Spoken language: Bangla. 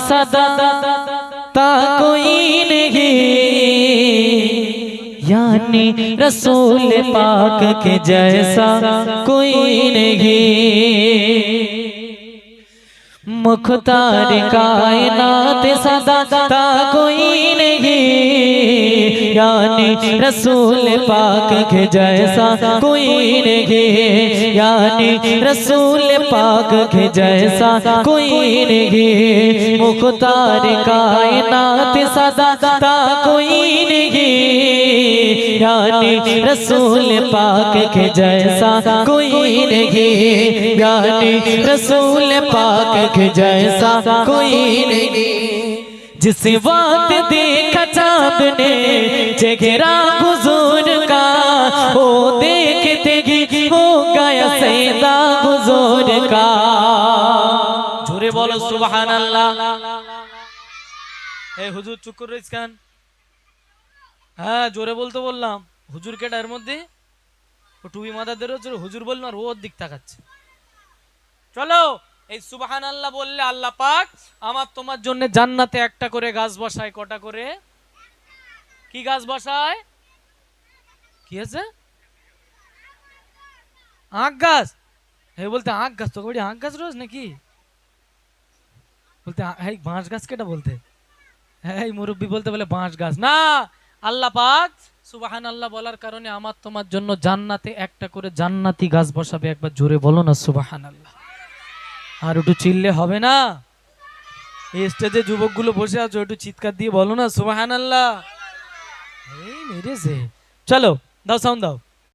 सदा ता कोई नहीं, यानी रसूल पाक के जैसा कोई नहीं। मुख्तार कायनात सदा ता कोई नहीं, यानी रसूल पाक के जैसा कोई नहीं, यानी रसूल पाक के जैसा कोई नहीं। मुख्तार कायनात सदा ता कोई नहीं, यानी रसूल पाक के जैसा कोई नहीं, यानी रसूल पाक के जैसा कोई नहीं। जिस वक्त देखा चाँद ने चेहरा हुजूर का, वो देखते ही हो गया सैदा हुजूर का। जोरे बोलो सुभान अल्लाह। ए हुजूर चुप कर रहिस केन? হ্যাঁ জোরে বলতে বললাম। হুজুর কেটা এর মধ্যে? ও টুপি মাথা ধরে হুজুর বললো আর ওর দিক তাকাচ্ছে। চলো এই সুবহানাল্লাহ বললে আল্লাহ পাক আমার তোমার জন্য জান্নাতে একটা করে গাছ বসায়। কটা করে? কি গাছ বসায়? কি আছে? আখ গাছ। হে বলতে আখ গাছ, তোকে বলি আখ গাছ রোজ নাকি? বলতে এই বাঁশ গাছ কেটা বলতে? এই মুরব্বি বলতে বলে বাঁশ গাছ না। আল্লাহ পাক সুবহানাল্লাহ বলার কারণে আমার তোমার জন্য জান্নাতে একটা করে জান্নাতি গাছ বসাবে। একবার জোরে বলো না সুবহানাল্লাহ। আর একটু চিল্লে হবে না? এই স্টেজে যুবকগুলো বসে আছো, একটু চিৎকার দিয়ে বলো না সুবহানাল্লাহ। এই মেরেছে। চলো দাও সাউন্ড দাও।